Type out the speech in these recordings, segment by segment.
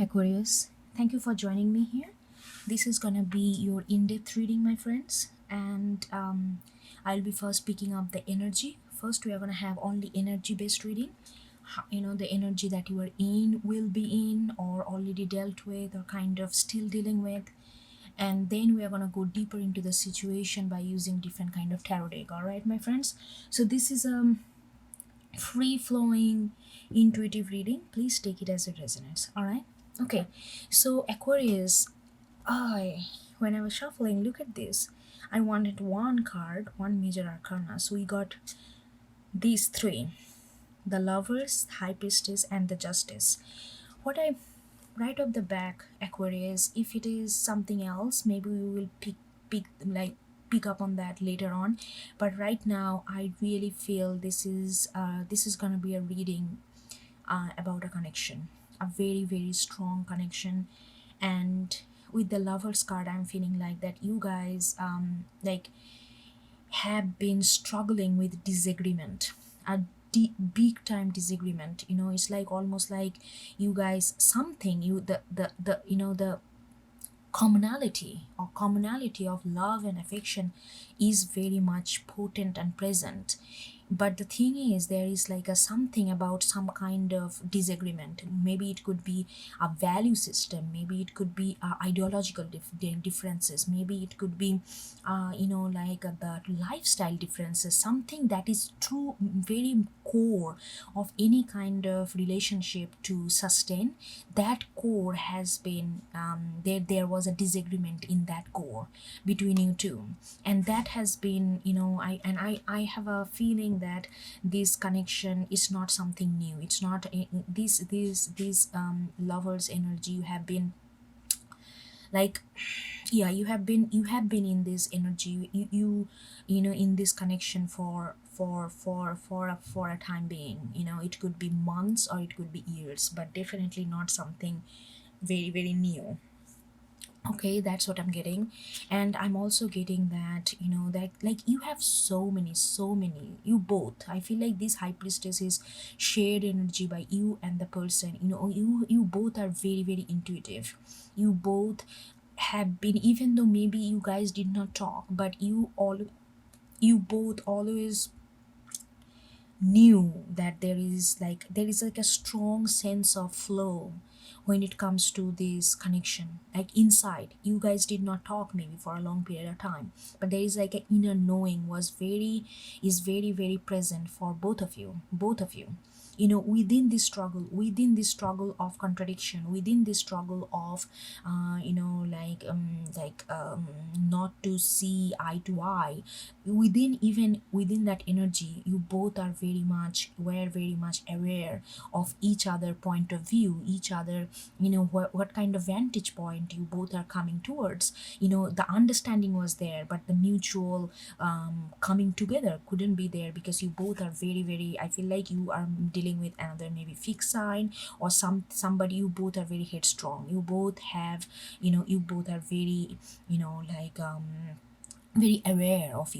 Aquarius. Thank you for joining me here. This is gonna be your in-depth reading, my friends, and I'll be first picking up the energy. First, we are gonna have only energy-based reading. The energy that you are in, will be in, or already dealt with, or kind of still dealing with, and then we are gonna go deeper into the situation by using different kind of tarot deck. All right, my friends. So this is free flowing intuitive reading. Please take it as it resonates. All right. Okay, so Aquarius, I when I was shuffling, look at this. I wanted one card, one major arcana. So we got these three: the Lovers, High Priestess, and the Justice. What I right off the back, Aquarius, if it is something else, maybe we will pick up on that later on. But right now, I really feel this is gonna be a reading about a connection, a very very strong connection. And with the Lovers card, I'm feeling like that you guys have been struggling with disagreement, a deep big time disagreement. It's like almost like you guys, something you the the commonality of love and affection is very much potent and present. But the thing is, there is like a something about some kind of disagreement. Maybe it could be a value system, maybe it could be ideological differences, maybe it could be the lifestyle differences, something that is true, very core of any kind of relationship to sustain. That core has been there was a disagreement in that core between you two. And that has been, I have a feeling that this connection is not something new. It's not this lovers energy. You have been like, yeah, you have been in this energy, in this connection for a time being. It could be months or it could be years, but definitely not something very very new. Okay, that's what I'm getting. And I'm also getting that, that like you have so many, you both, I feel like this High Priestess is shared energy by you and the person. You both are very very intuitive. You both have been, even though maybe you guys did not talk, but you both always knew that there is like a strong sense of flow when it comes to this connection. Like inside, you guys did not talk maybe for a long period of time, but there is like an inner knowing is very very present for both of you. Within this struggle of contradiction, within this struggle of not to see eye to eye, even within that energy, you both are very much aware of each other point of view, each other, what kind of vantage point you both are coming towards. The understanding was there, but the mutual coming together couldn't be there, because you both are very very, I feel like you are dealing with another maybe fixed sign, or somebody. You both are very headstrong. You both have, you both are very, very aware of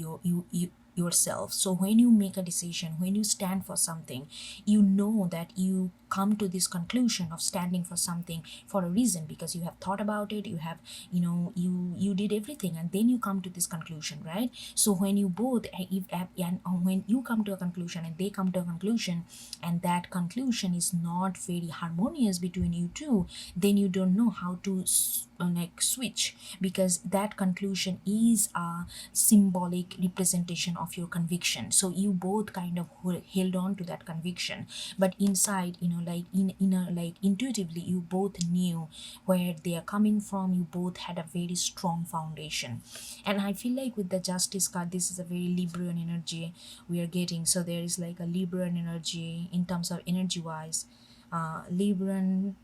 yourself. So when you make a decision, when you stand for something, you know that you come to this conclusion of standing for something for a reason, because you have thought about it, you have, you did everything, and then you come to this conclusion, right? So when you both, and when you come to a conclusion and they come to a conclusion, and that conclusion is not very harmonious between you two, then you don't know how to switch, because that conclusion is a symbolic representation of your conviction. So you both kind of held on to that conviction, but inside, like intuitively, you both knew where they are coming from. You both had a very strong foundation. And I feel like with the Justice card, this is a very Libran energy we are getting. So there is like a Libran energy in terms of energy wise. Libran,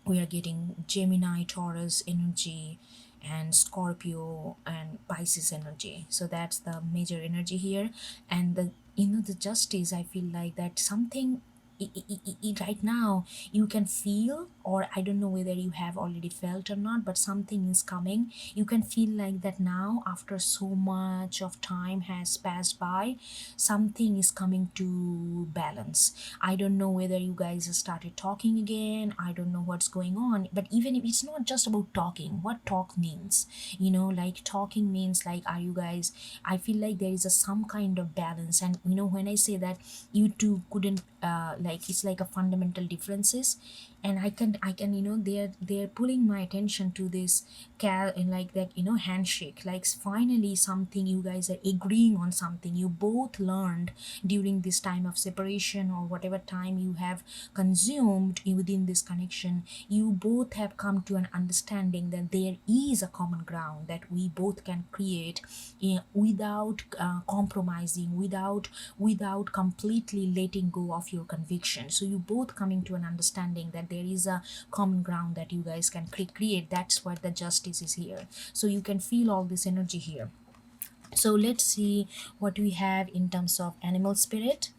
we are getting Gemini, Taurus energy, and Scorpio and Pisces energy. So that's the major energy here. And the Justice, I feel like that something right now you can feel, or I don't know whether you have already felt or not, but something is coming. You can feel like that now, after so much of time has passed by, something is coming to balance. I don't know whether you guys started talking again. I don't know what's going on. But even if it's not just about talking, what talk means, like talking means like, are you guys, I feel like there is a some kind of balance. And when I say that you two couldn't like, it's like a fundamental differences. And I can they're pulling my attention to this cal and like that, handshake, like finally something, you guys are agreeing on something you both learned during this time of separation, or whatever time you have consumed within this connection. You both have come to an understanding that there is a common ground that we both can create, without compromising, without completely letting go of your conviction. So you both coming to an understanding that there is a common ground that you guys can create. That's what the justice is here. So you can feel all this energy here. So let's see what we have in terms of animal spirit.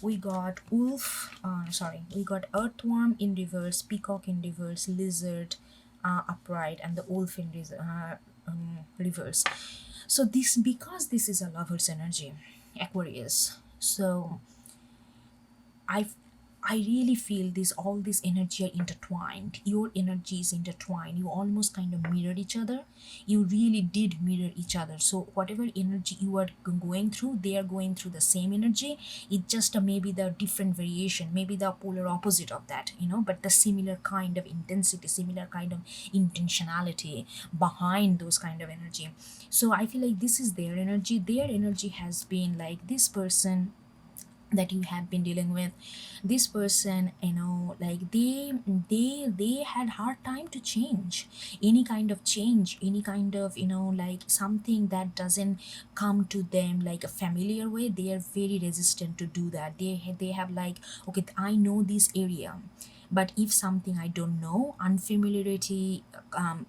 We got wolf, we got earthworm in reverse, peacock in reverse, lizard upright, and the wolf in reverse. So this, because this is a lover's energy, Aquarius. So I I really feel this, all this energy are intertwined. Your energy is intertwined. You almost kind of mirror each other. You really did mirror each other. So whatever energy you are going through, they are going through the same energy. It just maybe the different variation, maybe the polar opposite of that, but the similar kind of intensity, similar kind of intentionality behind those kind of energy. So I feel like this is their energy. Their energy has been like, this person that you have been dealing with, this person, like they had hard time to change, any kind of change, any kind of, like something that doesn't come to them like a familiar way. They are very resistant to do that. They have like, okay, I know this area, but if something I don't know, unfamiliarity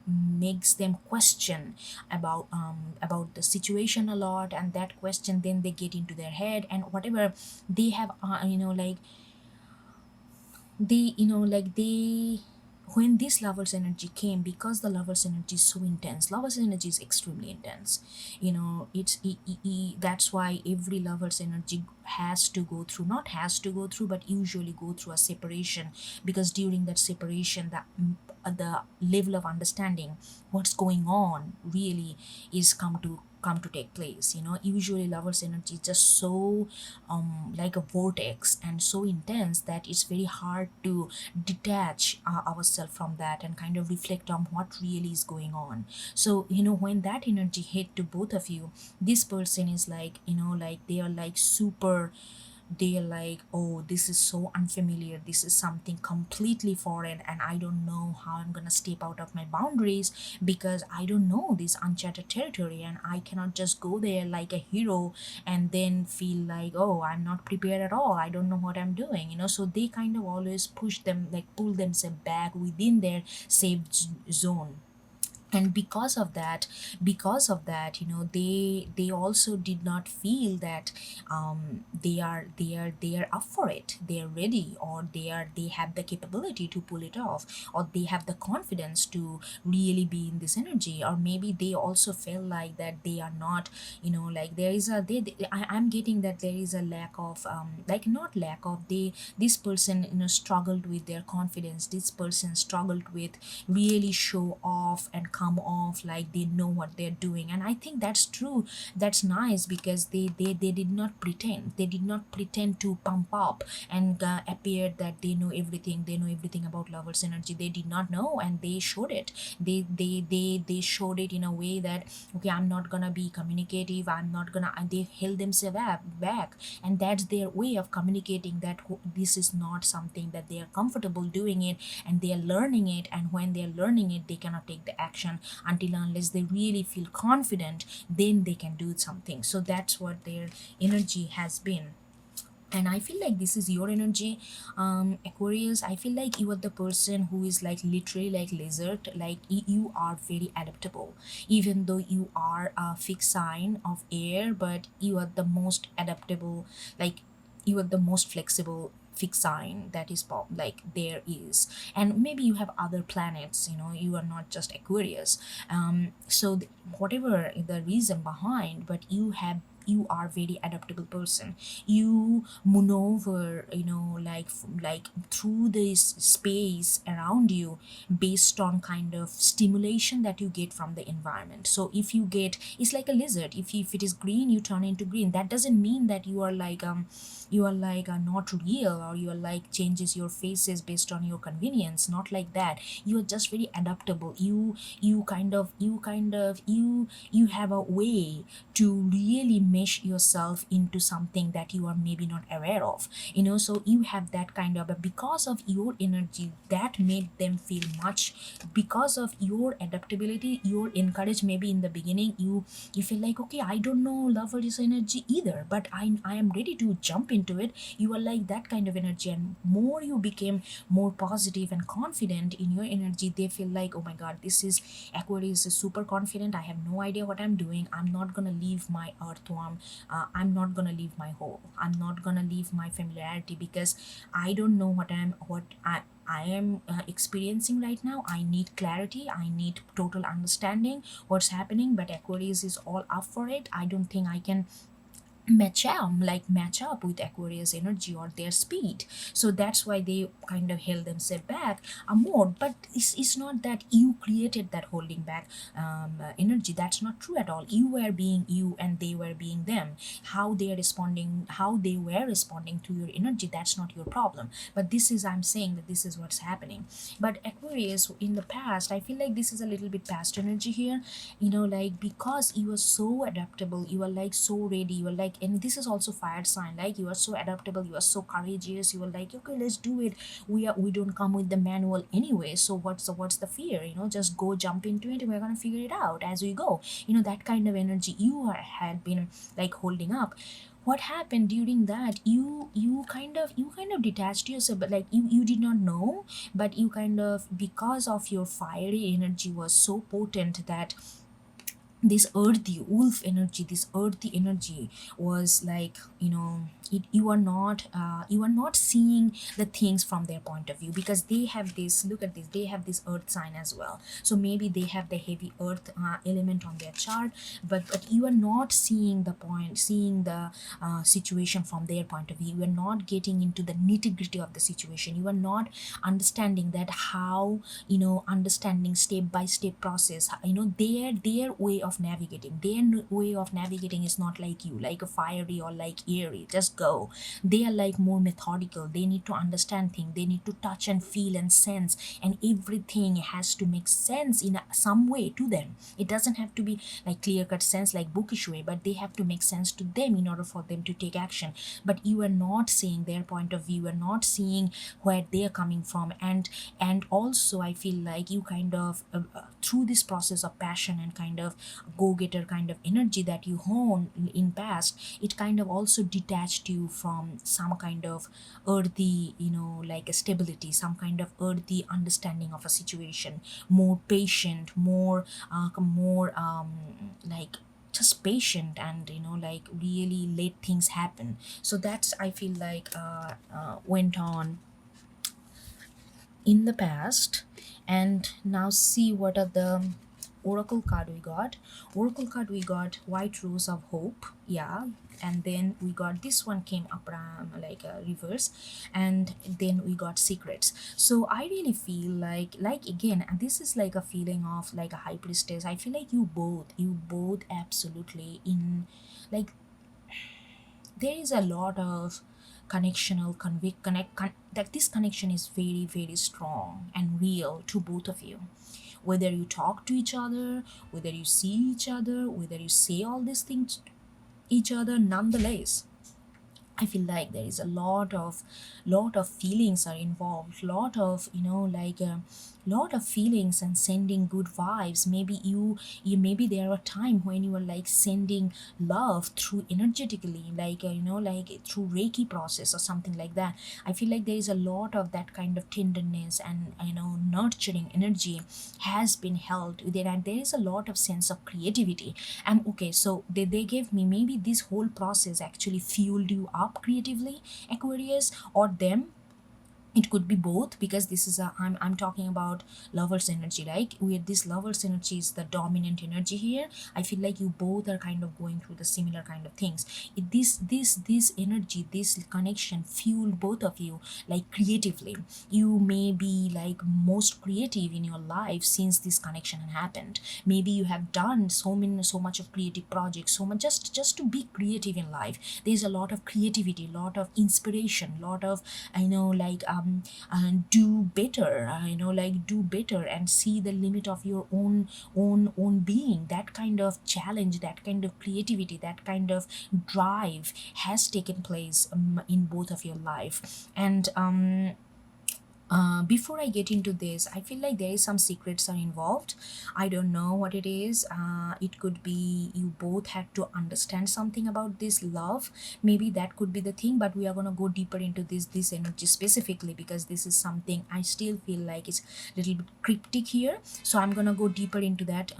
makes them question about the situation a lot, and that question then they get into their head, and whatever they have, like they, when this lover's energy came, because the lover's energy is so intense, lover's energy is extremely intense, that's why every lover's energy has to go through, not has to go through, but usually go through a separation. Because during that separation, the level of understanding what's going on really is come to take place. Usually lovers energy is just so like a vortex and so intense that it's very hard to detach ourselves from that and kind of reflect on what really is going on. So when that energy hit to both of you, this person is like, like they are like super, they're like, oh, this is so unfamiliar, this is something completely foreign, and I don't know how I'm gonna step out of my boundaries, because I don't know this uncharted territory, and I cannot just go there like a hero and then feel like, oh, I'm not prepared at all, I don't know what I'm doing. So they kind of always push them, like pull themselves back within their safe zone. And because of that, they also did not feel that they are up for it, they are ready, or they have the capability to pull it off, or they have the confidence to really be in this energy. Or maybe they also feel like that they are not, like there is a I'm getting that there is a lack of like, not lack of, this person struggled with their confidence, this person struggled with really show off and come off like they know what they're doing. And I think that's true, that's nice, because they did not pretend to pump up and appear that they know everything about lovers energy. They did not know, and they showed it. They showed it in a way that, okay, I'm not gonna be communicative, I'm not gonna, and they held themselves back, and that's their way of communicating that this is not something that they are comfortable doing it, and they are learning it. And when they are learning it, they cannot take the action until unless they really feel confident, then they can do something. So that's what their energy has been. And I feel like this is your energy, Aquarius. I feel like you are the person who is like literally like lizard, like you are very adaptable, even though you are a fixed sign of air, but you are the most adaptable, like you are the most flexible fixed sign that is like there is. And maybe you have other planets, you are not just Aquarius. So whatever the reason behind, but you are very adaptable person. You maneuver, like through this space around you based on kind of stimulation that you get from the environment. So if you get, it's like a lizard, if it is green, you turn into green. That doesn't mean that you are like not real, or you are like changes your faces based on your convenience. Not like that. You are just very adaptable. You have a way to really mesh yourself into something that you are maybe not aware of. So you have that kind of, because of your energy that made them feel much, because of your adaptability, your encourage. Maybe in the beginning you feel like, okay, I don't know love or this energy either, but I am ready to jump into it. You are like that kind of energy, and more you became more positive and confident in your energy, they feel like, oh my god, this is Aquarius is super confident. I have no idea what I'm doing. I'm not gonna leave my earthworm. I'm not gonna leave my hole. I'm not gonna leave my familiarity, because I don't know what I am experiencing right now. I need clarity. I need total understanding what's happening. But Aquarius is all up for it. I don't think I can match up with Aquarius energy or their speed. So that's why they kind of held themselves back more. But it's not that you created that holding back energy. That's not true at all. You were being you and they were being them. How they were responding to your energy, that's not your problem. But this is, I'm saying that this is what's happening. But Aquarius in the past, I feel like this is a little bit past energy here. Like, because you are so adaptable, you are like so ready, you are like, and this is also fire sign, like you are so adaptable, you are so courageous, you are like, okay, let's do it. We don't come with the manual anyway, so what's the fear? Just go jump into it, and we're gonna figure it out as we go. That kind of energy had been like holding up. What happened during that, you kind of detached yourself, but like you did not know. But you kind of, because of your fiery energy was so potent, that this earthy wolf energy, this earthy energy was like, you are not seeing the things from their point of view, because they have this, look at this, they have this earth sign as well. So maybe they have the heavy earth element on their chart, but you are not seeing the situation from their point of view. You are not getting into the nitty gritty of the situation. You are not understanding that how, understanding step by step process. Their way of navigating, way of navigating is not like you, like a fiery or like airy, just go. They are like more methodical. They need to understand things, they need to touch and feel and sense, and everything has to make sense in some way to them. It doesn't have to be like clear cut sense, like bookish way, but they have to make sense to them in order for them to take action. But you are not seeing their point of view, you are not seeing where they are coming from. And also I feel like you kind of through this process of passion and kind of go-getter kind of energy that you hone in past, it kind of also detached you from some kind of earthy, like a stability, some kind of earthy understanding of a situation. More patient, more like just patient, and like really let things happen. So that's, I feel like went on in the past. And now see what are the oracle card we got. Oracle card we got white rose of hope, yeah. And then we got this one came Abraham, like a reverse. And then we got secrets. So I really feel like again, and this is like a feeling of like a high priestess. I feel like you both absolutely in, like, there is a lot of connectional that this connection is very very strong and real to both of you. Whether you talk to each other, whether you see each other, whether you say all these things to each other, nonetheless I feel like there is a lot of feelings are involved, lot of, like a lot of feelings and sending good vibes. Maybe you maybe there are time when you are like sending love through energetically, like like through Reiki process or something like that. I feel like there is a lot of that kind of tenderness and nurturing energy has been held there, and there is a lot of sense of creativity. And okay, so they gave me, maybe this whole process actually fueled you up up creatively, Aquarius, or them. It could be both, because this is a I'm talking about lovers energy, like where this lovers energy is the dominant energy here. I feel like you both are kind of going through the similar kind of things. This energy, this connection fuel both of you, like creatively. You may be like most creative in your life since this connection had happened. Maybe you have done so much of creative projects, so much just to be creative in life. There's a lot of creativity, lot of inspiration, lot of, I know, like do better, like do better and see the limit of your own being. That kind of challenge, that kind of creativity, that kind of drive has taken place in both of your life. And before I get into this, I feel like there is some secrets are involved. I don't know what it is. It could be you both had to understand something about this love. Maybe that could be the thing. But we are gonna go deeper into this energy specifically, because this is something I still feel like is a little bit cryptic here. So I'm gonna go deeper into that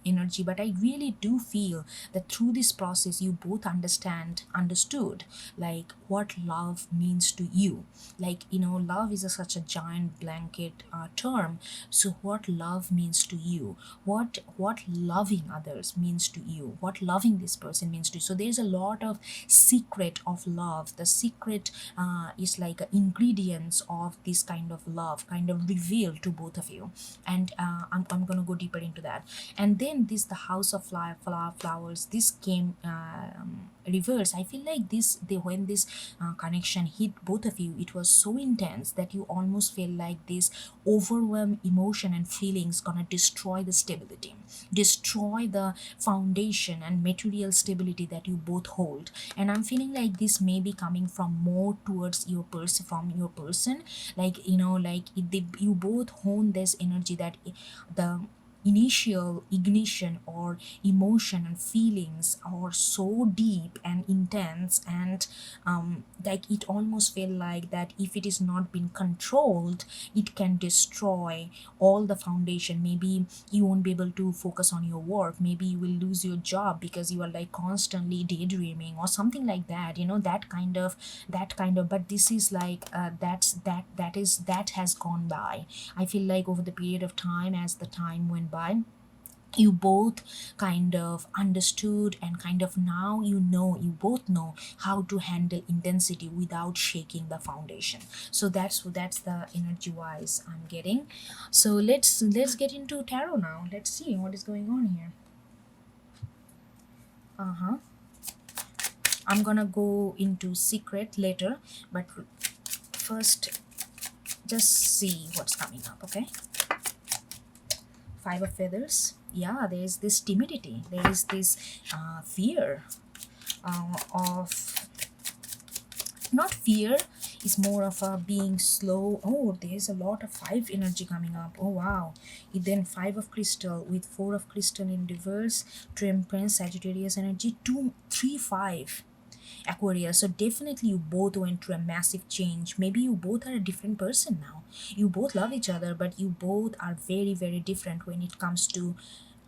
energy. But I really do feel that through this process, you both understood like what love means to you. Like, love is such a giant blanket term. So what love means to you, what loving others means to you, what loving this person means to you. So there's a lot of secret of love. The secret is like ingredients of this kind of love kind of revealed to both of you. And I'm gonna go deeper into that. And then this, the house of flowers, this came reverse. I feel like when this connection hit both of you, it was so intense that you almost feel like this overwhelmed emotion and feelings gonna destroy the stability, destroy the foundation and material stability that you both hold. And I'm feeling like this may be coming from more towards your person, from your person. Like, you both hone this energy that the initial ignition or emotion and feelings are so deep and intense. And like it almost feel like that if it is not been controlled, it can destroy all the foundation. Maybe you won't be able to focus on your work, maybe you will lose your job because you are like constantly daydreaming or something like that, that kind of. But this is like that has gone by. I feel like over the period of time, as the time went by, you both kind of understood, and kind of now you both know how to handle intensity without shaking the foundation. So that's the energy wise I'm getting. So let's get into tarot now. Let's see what is going on here. Uh-huh. I'm gonna go into secret later, but first just see what's coming up. Okay. Five of feathers. Yeah, there is this timidity, there is this fear of, not fear, is more of a being slow. Oh, there's a lot of five energy coming up. Oh wow. Then five of crystal with four of crystal in reverse, Temperance, Sagittarius energy, 2 3 5 Aquarius. So definitely you both went through a massive change. Maybe you both are a different person now. You both love each other, but you both are very, very different when it comes to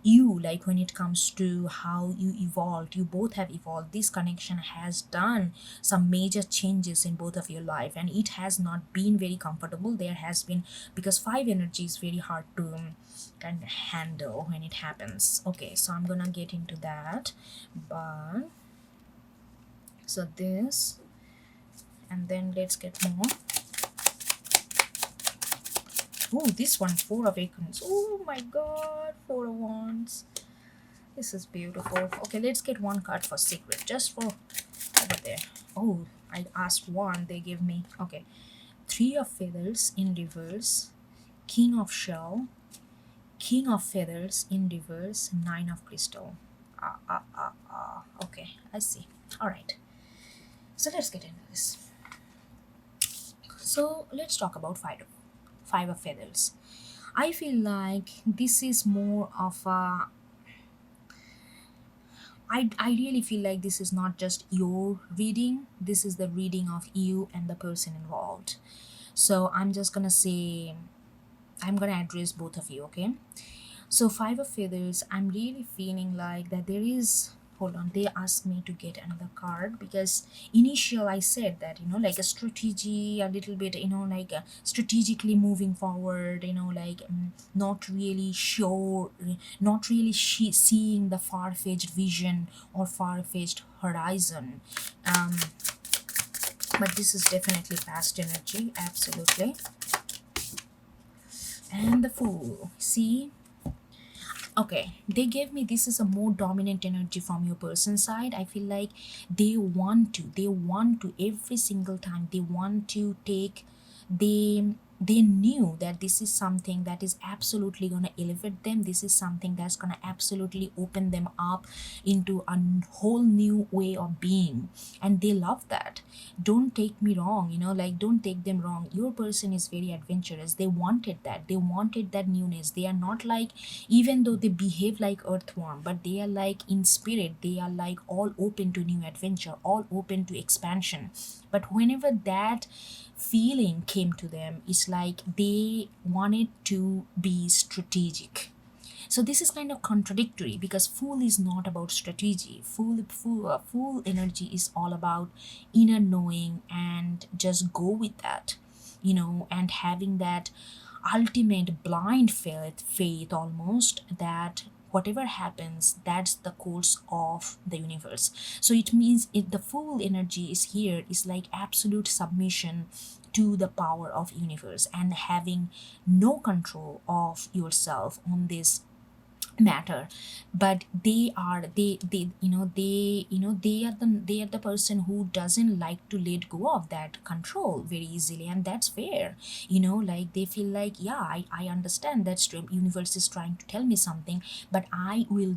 you, like when it comes to how you evolved. You both have evolved. This connection has done some major changes in both of your life, and it has not been very comfortable. There has been, because five energy is very hard to kind of handle when it happens. Okay, so I'm gonna get into that. But so this, and then let's get more. Oh, this one, four of acorns. Oh my god, four of wands. This is beautiful. Okay, let's get one card for secret, just for over there. Oh, I asked one, they give me. Okay, three of feathers in reverse, king of shell, king of feathers in reverse, nine of crystal. Okay, I see. All right, so let's get into this. So let's talk about five of feathers. I feel like this is more of a, I really feel like this is not just your reading, this is the reading of you and the person involved. So I'm just gonna say, I'm gonna address both of you, okay? So five of feathers, I'm really feeling like that there is hold on, they asked me to get another card because initial I said that, like a strategy, a little bit, like strategically moving forward, like not really sure, not really seeing the far-fetched vision or far-fetched horizon. um but this is definitely past energy, absolutely. And the Fool, see. Okay, they gave me this is a more dominant energy from your person's side. I feel like they want to every single time they want to take, they knew that this is something that is absolutely going to elevate them. This is something that's going to absolutely open them up into a whole new way of being, and they love that. Don't take me wrong, like don't take them wrong. Your person is very adventurous. They wanted that, they wanted that newness. They are not like, even though they behave like earthworm, but they are like in spirit, they are like all open to new adventure, all open to expansion. But whenever that feeling came to them, it's like they wanted to be strategic. So this is kind of contradictory because Fool is not about strategy. Fool energy is all about inner knowing and just go with that, and having that ultimate blind faith almost, that whatever happens, that's the course of the universe. So it means the Fool energy is here is like absolute submission to the power of universe and having no control of yourself on this matter. But they are the person who doesn't like to let go of that control very easily, and that's fair. Like they feel like, yeah, I understand that universe is trying to tell me something, but I will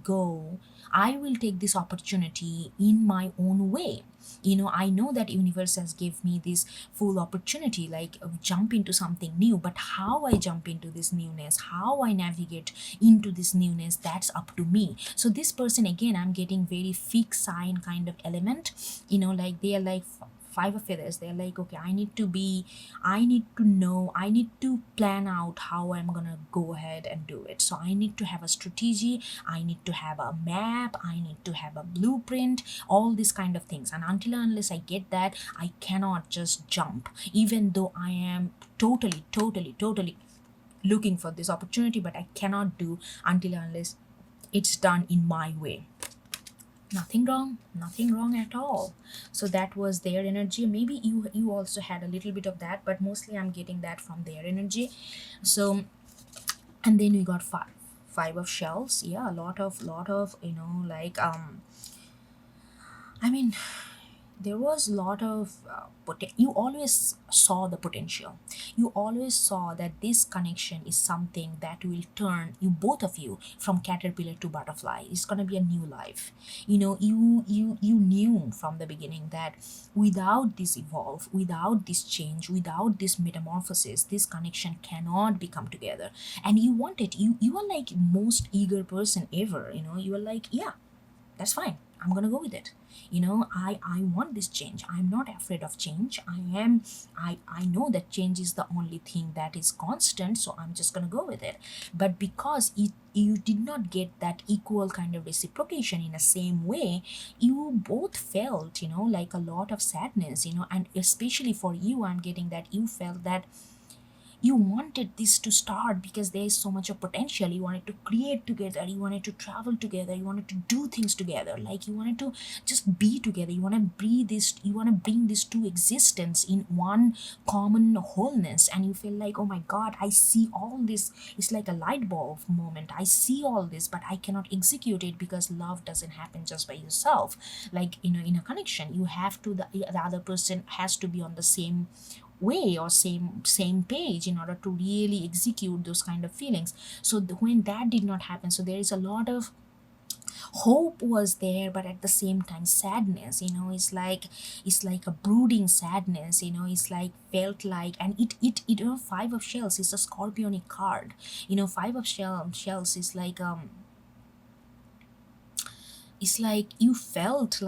take this opportunity in my own way. I know that universe has give me this full opportunity, like jump into something new, but how I jump into this newness, how I navigate into this newness, that's up to me. So this person, again, I'm getting very fixed sign kind of element. Like they are like five of feathers. They're like, okay, I need to know, I need to plan out how I'm gonna go ahead and do it. So I need to have a strategy, I need to have a map, I need to have a blueprint, all these kind of things. And until and unless I get that, I cannot just jump, even though I am totally looking for this opportunity, but I cannot do until and unless it's done in my way. Nothing wrong at all. So that was their energy. Maybe you also had a little bit of that, but mostly I'm getting that from their energy. So, and then we got five of shells. Yeah, a lot of like I mean, there was a lot of you always saw the potential. You always saw that this connection is something that will turn you, both of you, from caterpillar to butterfly. It's going to be a new life. You knew from the beginning that without this evolve, without this change, without this metamorphosis, this connection cannot become together. And you wanted, you are like most eager person ever. You are like, yeah, that's fine, I'm gonna go with it. I want this change. I'm not afraid of change. I know that change is the only thing that is constant, so I'm just gonna go with it. But because you did not get that equal kind of reciprocation in the same way, you both felt, like a lot of sadness, and especially for you, I'm getting that you felt that you wanted this to start because there is so much of potential. You wanted to create together, you wanted to travel together, you wanted to do things together, like you wanted to just be together. You want to breathe this, you want to bring this to existence in one common wholeness. And you feel like, oh my god, I see all this. It's like a light bulb moment. I see all this, but I cannot execute it because love doesn't happen just by yourself. Like, in a connection, you have to, the other person has to be on the same way or same page in order to really execute those kind of feelings. So when that did not happen, so there is a lot of hope was there, but at the same time sadness. It's like a brooding sadness. It's like felt like, and five of shells is a scorpionic card. Five of shells is like it's like you felt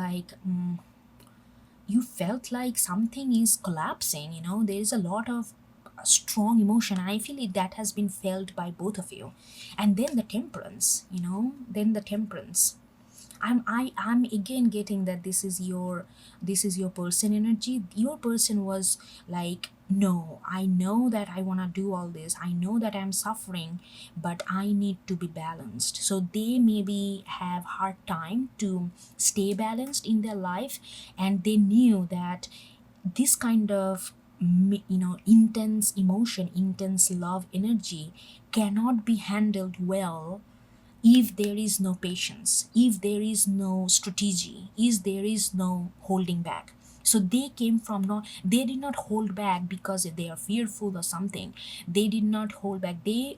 like something is collapsing. There is a lot of strong emotion, and I feel that has been felt by both of you. And then the temperance. I'm again getting that this is your person energy. Your person was like, no, I know that I want to do all this, I know that I'm suffering, but I need to be balanced. So they maybe have hard time to stay balanced in their life, and they knew that this kind of intense emotion, intense love energy cannot be handled well if there is no patience, if there is no strategy, if there is no holding back. So they came from not, they did not hold back because they are fearful or something. They did not hold back. They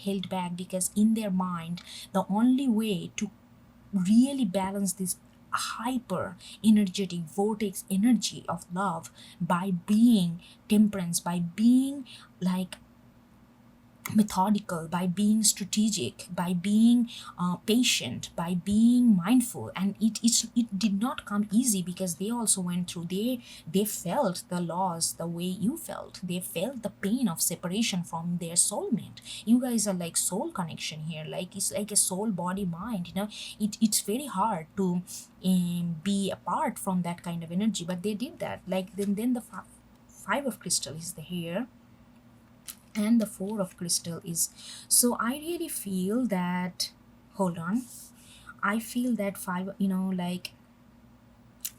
held back because in their mind, the only way to really balance this hyper energetic vortex energy of love by being temperance, by being like methodical, by being strategic, by being patient, by being mindful. And it did not come easy, because they also went through, they felt the loss the way you felt. They felt the pain of separation from their soulmate. You guys are like soul connection here, like it's like a soul body mind, it's very hard to be apart from that kind of energy, but they did that. Like then the five of crystal is the here, and the four of crystal is, so I really feel that, hold on, I feel that five, like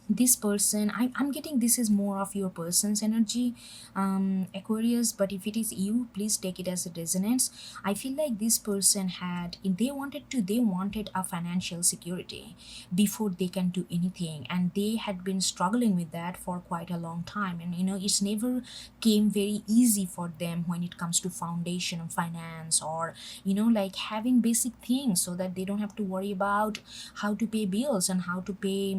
this person, I'm getting this is more of your person's energy, Aquarius, but if it is you, please take it as a resonance. I feel like this person had, they wanted a financial security before they can do anything, and they had been struggling with that for quite a long time. And it's never came very easy for them when it comes to foundation of finance, or like having basic things, so that they don't have to worry about how to pay bills and how to pay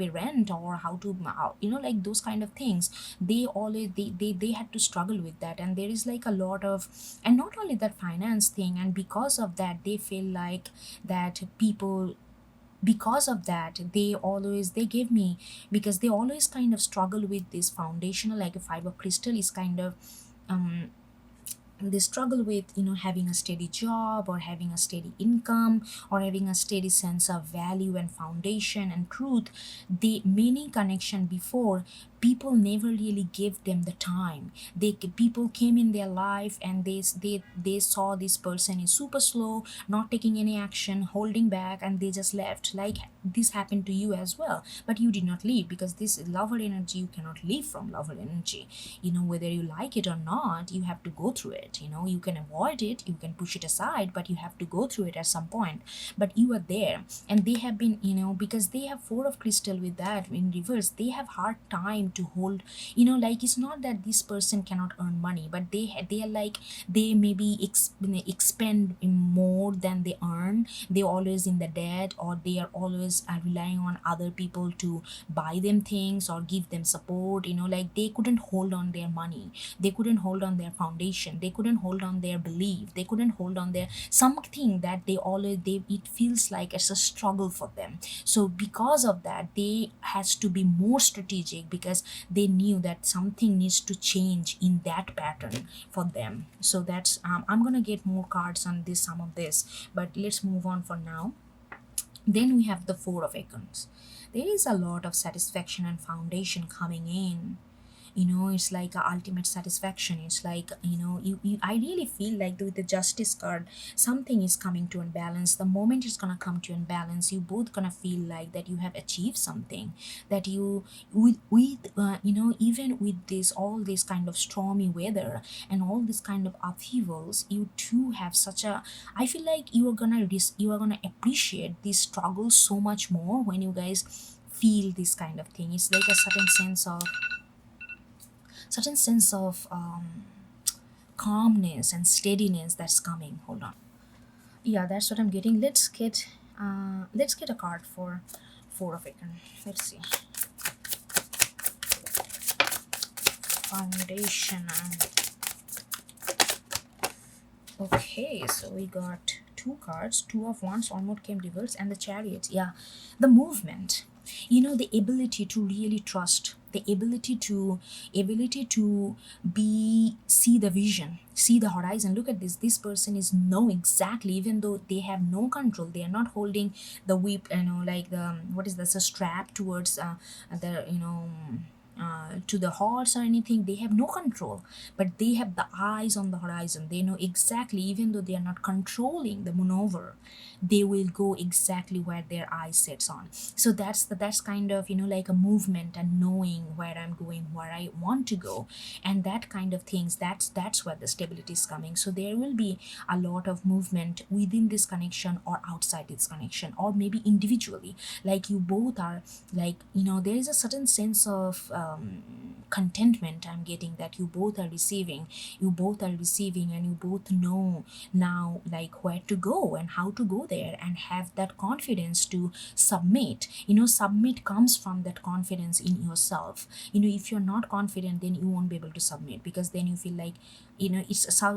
rent, or how to like those kind of things. They had to struggle with that, and there is like a lot of, and not only that finance thing, and because of that they feel like that people, because of that they give me, because they always kind of struggle with this foundational, like a five of crystal is kind of, um they struggle with having a steady job, or having a steady income, or having a steady sense of value and foundation and truth. The meaning connection before, people never really gave them the time. People came in their life, and they saw this person is super slow, not taking any action, holding back, and they just left. Like this happened to you as well, but you did not leave, because this is lover energy. You cannot leave from lover energy. Whether you like it or not, you have to go through it. You can avoid it, you can push it aside, but you have to go through it at some point. But you are there, and they have been, because they have four of crystal with that in reverse, they have hard time to hold. Like it's not that this person cannot earn money, but they are like, they maybe expend more than they earn. They're always in the debt, or they are always relying on other people to buy them things or give them support. Like they couldn't hold on their money, they couldn't hold on their foundation, they couldn't hold on their belief, they couldn't hold on their something that they it feels like it's a struggle for them. So because of that, they has to be more strategic, because they knew that something needs to change in that pattern for them. So that's, I'm gonna get more cards on this, some of this, but let's move on for now. Then we have the four of acorns. There is a lot of satisfaction and foundation coming in. It's like a ultimate satisfaction. It's like, I really feel like with the justice card, something is coming to unbalance. The moment it's gonna come to unbalance, you both gonna feel like that you have achieved something, that you even with this, all this kind of stormy weather and all this kind of upheavals, you too have such a, I feel like you are gonna appreciate this struggle so much more when you guys feel this kind of thing. It's like a certain sense of calmness and steadiness that's coming. Hold on. Yeah, that's what I'm getting. Let's get a card for four of acorn. Let's see. Foundation and, okay, so we got two cards. Two of wands almost came reverse, and the chariot. Yeah, the movement. The ability to really trust, the ability to be see the vision, see the horizon. Look at this person is know exactly, even though they have no control, they are not holding the whip, like the what is this, a strap towards the to the horse or anything. They have no control, but they have the eyes on the horizon. They know exactly, even though they are not controlling the maneuver, they will go exactly where their eye sets on. So that's kind of like a movement and knowing where I'm going, where I want to go, and that kind of things. That's where the stability is coming. So there will be a lot of movement within this connection or outside this connection, or maybe individually. Like you both are, like there is a certain sense of contentment I'm getting, that you both are receiving, and you both know now like where to go and how to go there, and have that confidence to submit. Submit comes from that confidence in yourself. If you're not confident, then you won't be able to submit, because then you feel like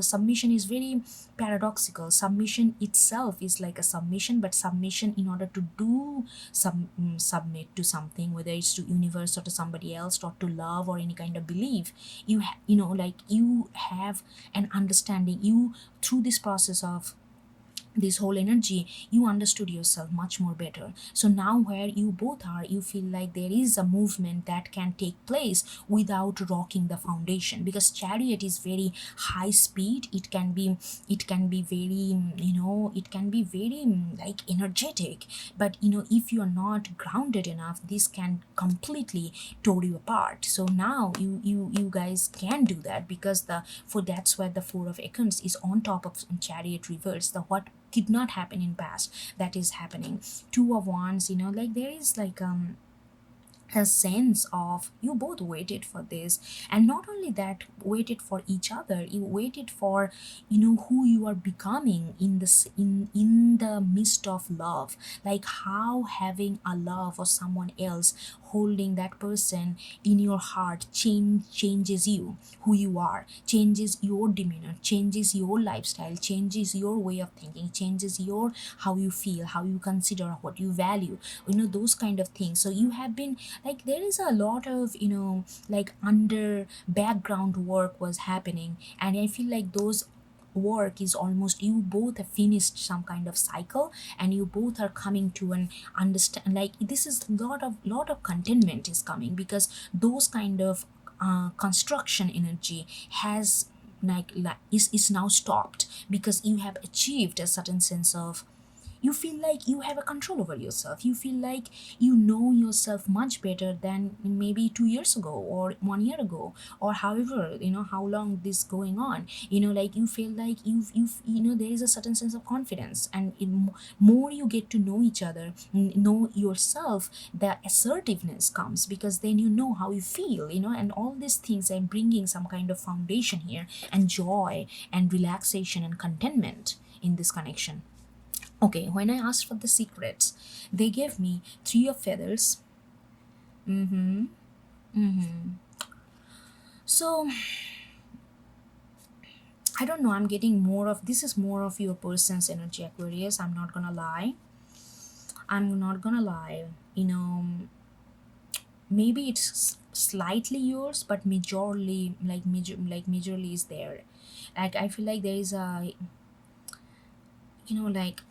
submission is very paradoxical. Submission itself is like a submission, but submission in order to do submit to something, whether it's to universe or to somebody else or to love or any kind of belief, like you have an understanding. You, through this process of this whole energy, you understood yourself much more better. So now where you both are, you feel like there is a movement that can take place without rocking the foundation, because chariot is very high speed. It can be very it can be very like energetic, but if you're not grounded enough, this can completely tore you apart. So now you guys can do that, because that's where the four of acorns is on top of chariot reverse. The what did not happen in past, that is happening. Two of wands, like there is like a sense of you both waited for this, and not only that, waited for each other. You waited for who you are becoming in this in the midst of love. Like how having a love for someone else, holding that person in your heart, changes you, who you are, changes your demeanor, changes your lifestyle, changes your way of thinking, changes your how you feel, how you consider, what you value, those kind of things. So you have been like, there is a lot of like under background work was happening, and I feel like those work is almost, you both have finished some kind of cycle, and you both are coming to an understand, like this is lot of contentment is coming, because those kind of construction energy has is now stopped, because you have achieved a certain sense of, you feel like you have a control over yourself. You feel like you know yourself much better than maybe 2 years ago or 1 year ago, or however how long this going on. Like you feel like there is a certain sense of confidence, and more you get to know each other, know yourself, the assertiveness comes, because then you know how you feel, and all these things are bringing some kind of foundation here, and joy and relaxation and contentment in this connection. Okay, when I asked for the secrets, they gave me three of feathers. Mm-hmm. Mm-hmm. So I don't know. I'm getting more of this is more of your person's energy, Aquarius. I'm not gonna lie. I'm not gonna lie. Maybe it's slightly yours, but majorly is there. Like I feel like there is a like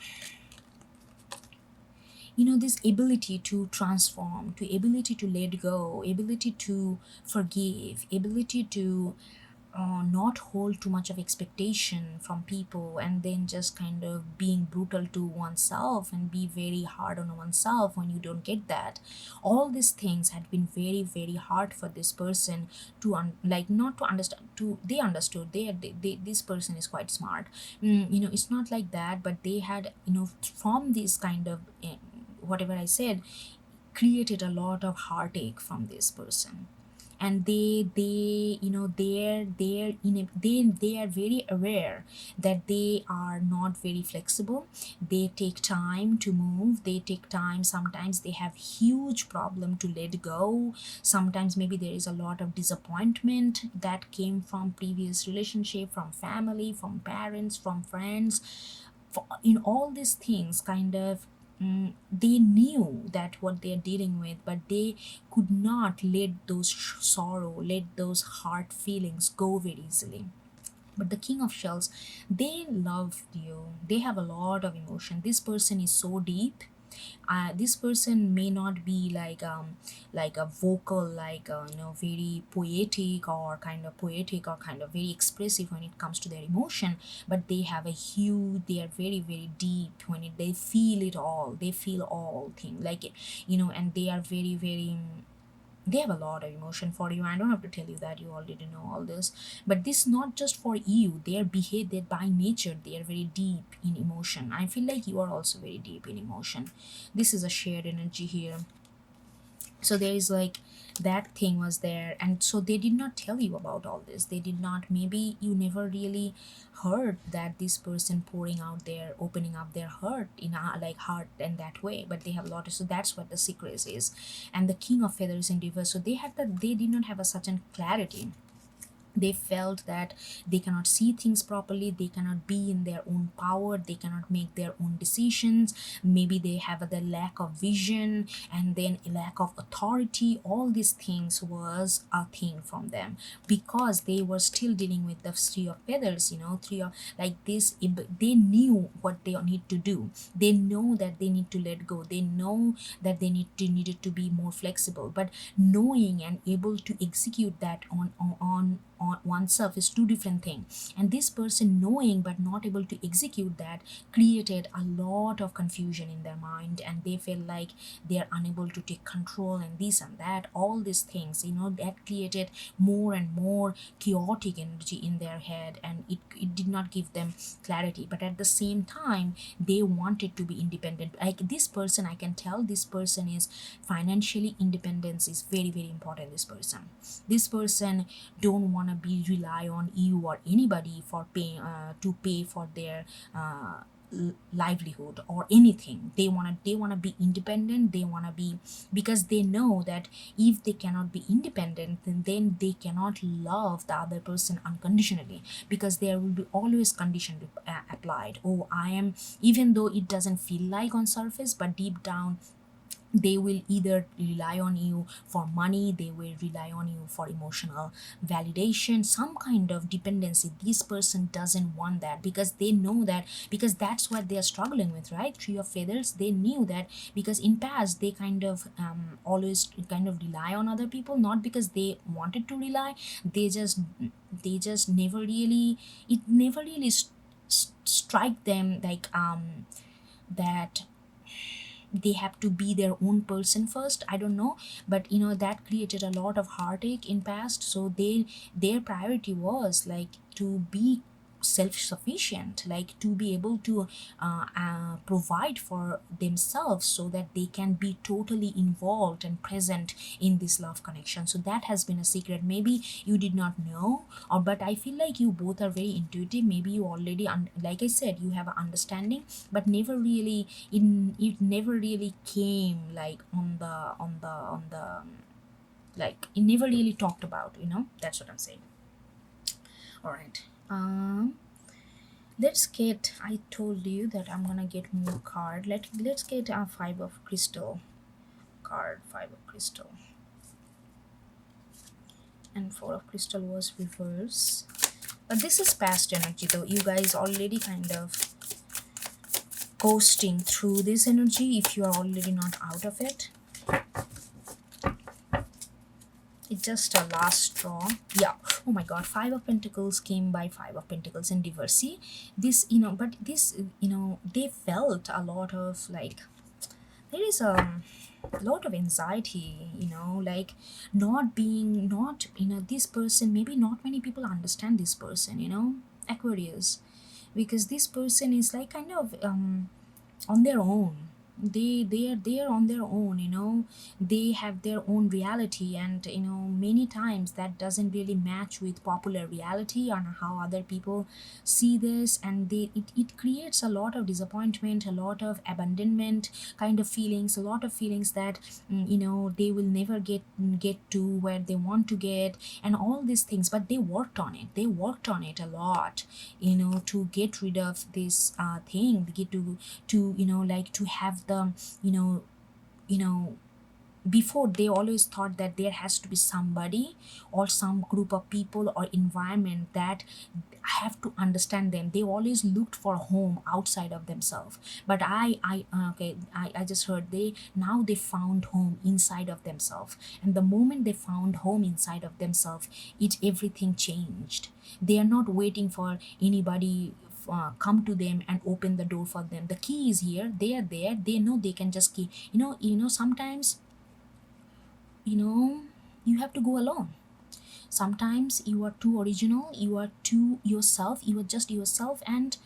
this ability to transform, to ability to let go, ability to forgive, ability to not hold too much of expectation from people, and then just kind of being brutal to oneself and be very hard on oneself when you don't get that. All these things had been very very hard for this person to like not to understand. To they understood, they this person is quite smart. It's not like that, but they had from this kind of whatever I said, created a lot of heartache from this person. And they are very aware that they are not very flexible. They take time to move, they take time, sometimes they have huge problem to let go. Sometimes maybe there is a lot of disappointment that came from previous relationship, from family, from parents, from friends, in all these things kind of they knew that what they're dealing with, but they could not let those sorrow, let those heart feelings go very easily. But the king of shells, they loved you, they have a lot of emotion. This person is so deep. This person may not be like a vocal, like very poetic or kind of very expressive when it comes to their emotion, but they have a huge, they are very very deep when they feel it all, they feel all things, like and they are very very, they have a lot of emotion for you. I don't have to tell you that, you already know all this. But this not just for you, they are behaved by nature, they are very deep in emotion. I feel like you are also very deep in emotion. This is a shared energy here. So there is like that thing was there, and so they did not tell you about all this. They did not, maybe you never really heard that this person pouring out their, opening up their heart in a like heart in that way, but they have a lot of, so that's what the secret is. And the king of feathers in reverse, so they had that, they did not have a certain clarity. They felt that they cannot see things properly, they cannot be in their own power, they cannot make their own decisions. Maybe they have the lack of vision, and then a lack of authority. All these things was a thing from them, because they were still dealing with the three of feathers, three of like this. They knew what they need to do, they know that they need to let go, they know that they needed to be more flexible, but knowing and able to execute that on oneself is two different things. And this person knowing but not able to execute that created a lot of confusion in their mind, and they feel like they are unable to take control, and this and that, all these things, that created more and more chaotic energy in their head, and it did not give them clarity. But at the same time, they wanted to be independent. Like this person, I can tell this person is financially independence is very very important. This person don't want to be rely on you or anybody for pay to pay for their livelihood or anything. They want to be independent. They want to be, because they know that if they cannot be independent, then they cannot love the other person unconditionally, because there will be always condition applied. Oh, I am, even though it doesn't feel like on surface, but deep down they will either rely on you for money, they will rely on you for emotional validation, some kind of dependency. This person doesn't want that, because they know that, because that's what they are struggling with, right? Three of feathers, they knew that, because in past they kind of always kind of rely on other people, not because they wanted to rely, they just never really, it never really strike them like that they have to be their own person first. I don't know, but that created a lot of heartache in past. So their priority was like to be self-sufficient, like to be able to provide for themselves, so that they can be totally involved and present in this love connection. So that has been a secret. Maybe you did not know, or but I feel like you both are very intuitive. Maybe you already like I said, you have an understanding, but never really, it never really came like on the like it never really talked about, that's what I'm saying. All right, let's get, I told you that I'm gonna get more card. Let's get a five of crystal card. Five of crystal and four of crystal was reverse, but this is past energy though. You guys already kind of coasting through this energy if you are already not out of it. It's just a last straw. Yeah. Oh my god, five of pentacles came by five of pentacles in reverse. See this, but this, they felt a lot of like, there is a lot of anxiety, like not being, not, this person, maybe not many people understand this person, Aquarius, because this person is like kind of on their own. They are on their own, they have their own reality, and many times that doesn't really match with popular reality on how other people see this, and it creates a lot of disappointment, a lot of abandonment kind of feelings, a lot of feelings that they will never get to where they want to get, and all these things. But they worked on it a lot, to get rid of this thing, get to like to have the you know you know before, they always thought that there has to be somebody or some group of people or environment that have to understand them. They always looked for home outside of themselves. But I just heard they now they found home inside of themselves. And the moment they found home inside of themselves, everything changed. They are not waiting for anybody come to them and open the door for them. The key is here. They are there. They know they can just key. Sometimes you know you have to go alone. Sometimes you are too original, you are too yourself, you are just yourself, and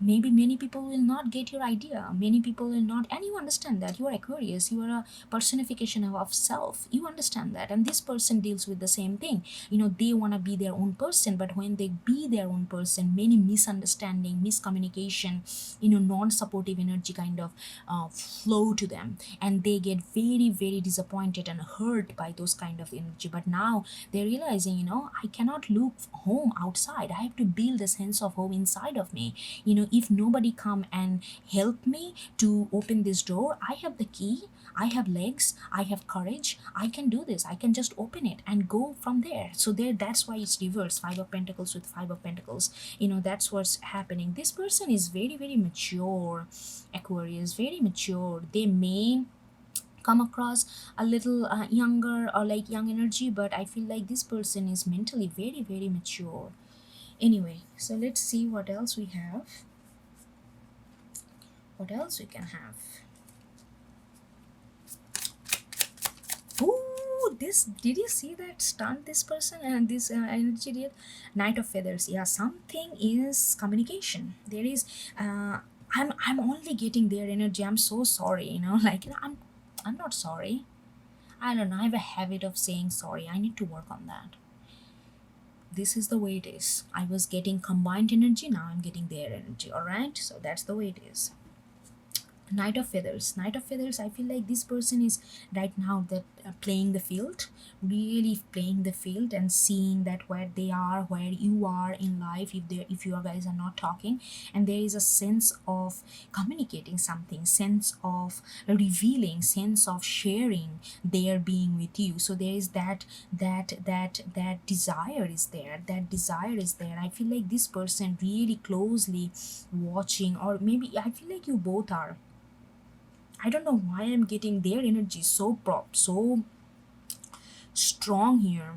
maybe many people will not get your idea. Many people will not, and you understand that you are Aquarius, you are a personification of self. You understand that, and this person deals with the same thing. They want to be their own person, but when they be their own person, many misunderstanding, miscommunication, non-supportive energy kind of flow to them, and they get very very disappointed and hurt by those kind of energy. But now they're realizing, I cannot look home outside. I have to build a sense of home inside of me. If nobody come and help me to open this door, I have the key, I have legs, I have courage, I can do this. I can just open it and go from there. So that's why it's reversed, Five of Pentacles with Five of Pentacles. That's what's happening. This person is very very mature, Aquarius, very mature. They may come across a little younger or like young energy, but I feel like this person is mentally very very mature. Anyway, so let's see what else we have, what else we can have. Ooh, this, did you see that stunt this person and this energy did? Knight of Feathers. Yeah, something is communication. There is I'm only getting their energy. I'm so sorry, like, I'm not sorry. I don't know, I have a habit of saying sorry. I need to work on that. This is the way it is. I was getting combined energy, now I'm getting their energy. All right, so that's the way it is. Knight of Feathers. Knight of Feathers, I feel like this person is right now that playing the field, really playing the field and seeing that where they are, where you are in life, if you guys are not talking, and there is a sense of communicating something, sense of revealing, sense of sharing their being with you. So there is that desire is there. That desire is there. I feel like this person really closely watching, or maybe I feel like you both are. I don't know why I'm getting their energy so strong here.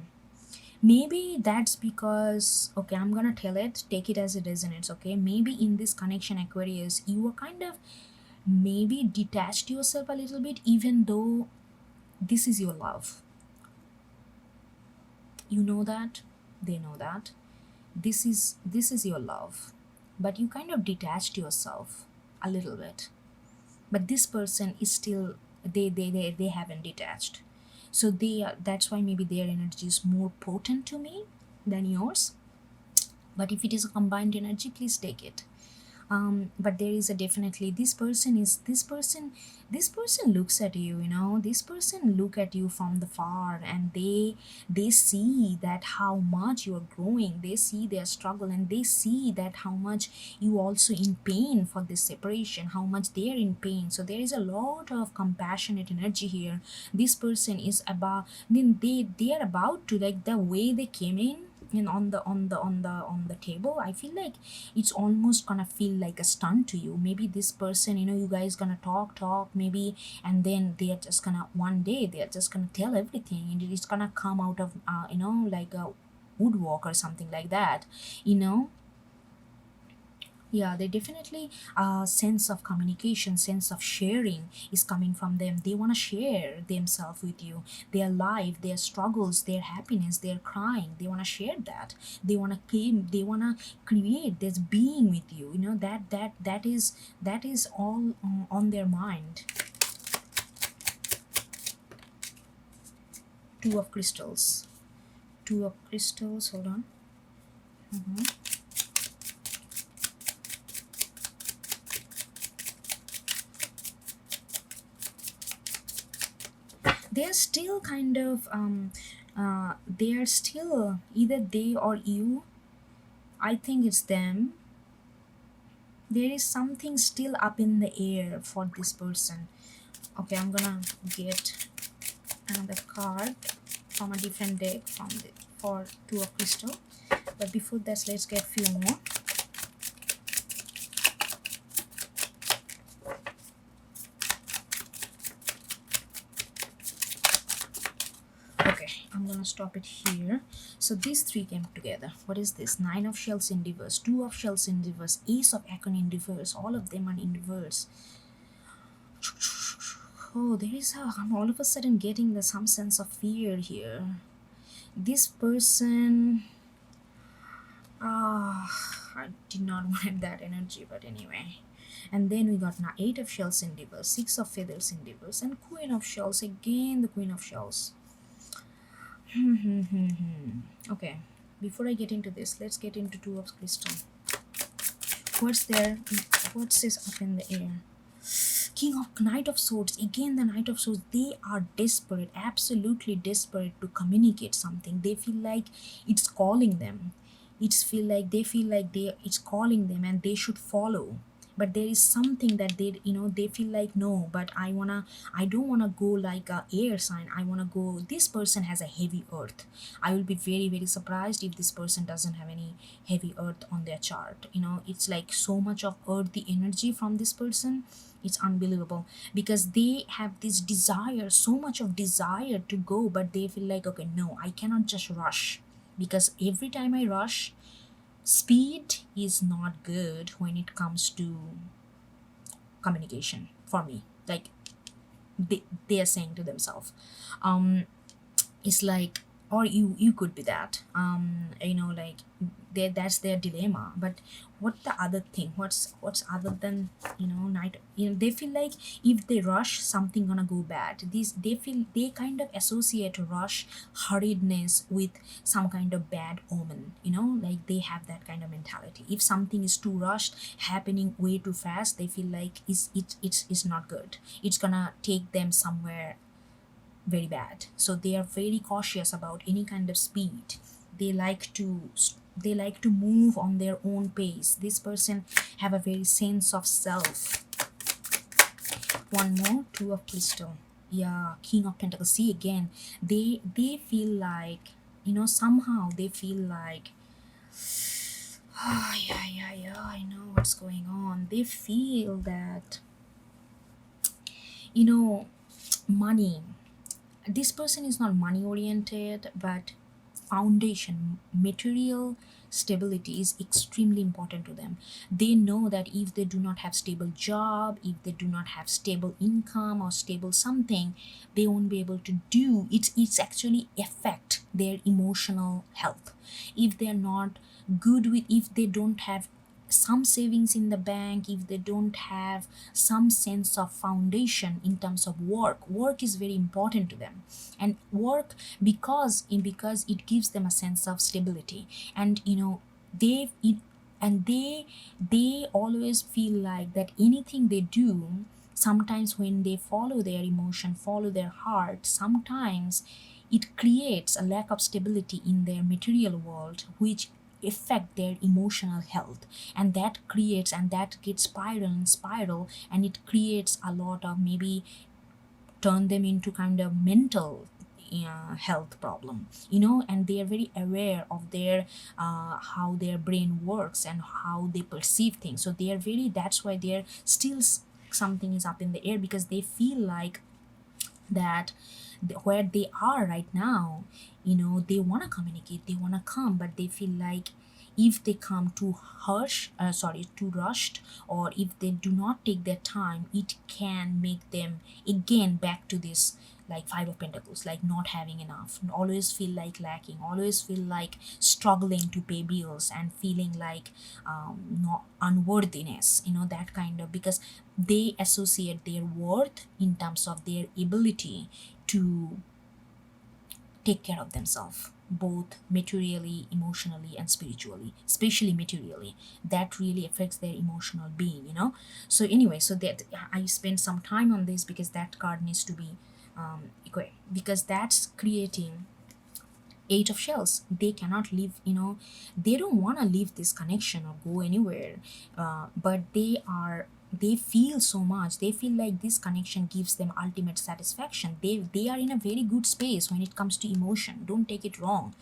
Maybe that's because, okay, I'm gonna tell it, take it as it resonates, okay? Maybe in this connection, Aquarius, you were kind of maybe detached yourself a little bit, even though this is your love. You know that, they know that. This is your love. But you kind of detached yourself a little bit. But this person is still, they haven't detached. So that's why maybe their energy is more potent to me than yours. But if it is a combined energy, please take it. But there is a definitely, this person looks at you, this person look at you from the far, and they see that how much you are growing. They see their struggle, and they see that how much you also in pain for this separation, how much they are in pain. So there is a lot of compassionate energy here. This person is about, then they are about to, like, the way they came in and on the table, I feel like it's almost gonna feel like a stunt to you. Maybe this person, you guys gonna talk maybe, and then they are just gonna, one day they are just gonna tell everything, and it's gonna come out of like a woodwork or something like that. you know yeah, they definitely sense of communication, sense of sharing is coming from them. They want to share themselves with you, their life, their struggles, their happiness, their crying. They want to share that. They want to claim, they want to create this being with you. That is all on their mind. Two of crystals. Two of crystals, hold on. They're still kind of they're still either they or you. I think it's them. there is something still up in the air for this person. Okay, I'm gonna get another card from a different deck for Two of Crystal. But before that, let's get a few more. Okay, I'm gonna stop it here. So these three came together. What is this? Nine of Shells in reverse, Two of Shells in reverse, Ace of Acorn in reverse. All of them are in reverse. Oh, I'm all of a sudden getting some sense of fear here. This person, I did not want that energy, but anyway. And then we got now Eight of Shells in reverse, Six of Feathers in reverse, and Queen of Shells, again the Queen of Shells. Okay, before I get into this, let's get into Two of Crystal. What's this up in the air? Knight of Swords, again the Knight of Swords. They are desperate, absolutely desperate to communicate something. They feel like it's calling them. They feel like it's calling them and they should follow. But there is something that they feel like, no, but I don't wanna go like a air sign. I wanna go, this person has a heavy earth. I will be very, very surprised if this person doesn't have any heavy earth on their chart. It's like so much of earthy energy from this person. It's unbelievable, because they have this desire, so much of desire to go, but they feel like, okay, no, I cannot just rush, because every time I rush, speed is not good when it comes to communication for me. Like they are saying to themselves, it's like, or you could be that, like that's their dilemma. But what the other thing, what's other than night, they feel like if they rush, something gonna go bad. They kind of associate rush, hurriedness with some kind of bad omen. Like they have that kind of mentality. If something is too rushed, happening way too fast, they feel like it's not good. It's gonna take them somewhere very bad. So they are very cautious about any kind of speed. They like to move on their own pace. This person have a very sense of self. One more, Two of Crystal. Yeah, King of Pentacles. See, again, they feel like, somehow they feel like, yeah, I know what's going on. They feel that, money, this person is not money oriented, but foundation, material stability is extremely important to them. They know that if they do not have stable job, if they do not have stable income or stable something, they won't be able to do it. It's actually affect their emotional health. If they're not good with, if they don't have some savings in the bank, if they don't have some sense of foundation in terms of work is very important to them. And work, because it gives them a sense of stability. And they it, and they always feel like that anything they do, sometimes when they follow their emotion, follow their heart, sometimes it creates a lack of stability in their material world, which affect their emotional health. And that gets spiral, and it creates a lot of, maybe turn them into kind of mental health problem. And they are very aware of their how their brain works and how they perceive things. So they are very, that's why they're still, something is up in the air, because they feel like that where they are right now, they want to communicate, they want to come, but they feel like if they come too too rushed, or if they do not take their time, it can make them again back to this, like Five of Pentacles, like not having enough, always feel like lacking, always feel like struggling to pay bills, and feeling like not unworthiness, that kind of, because they associate their worth in terms of their ability to take care of themselves, both materially, emotionally, and spiritually, especially materially. That really affects their emotional being. So anyway, so that I spent some time on this, because that card needs to be equipped, because that's creating Eight of shells, they cannot leave, they don't want to leave this connection or go anywhere, but they feel so much, they feel like this connection gives them ultimate satisfaction. They are in a very good space when it comes to emotion, don't take it wrong.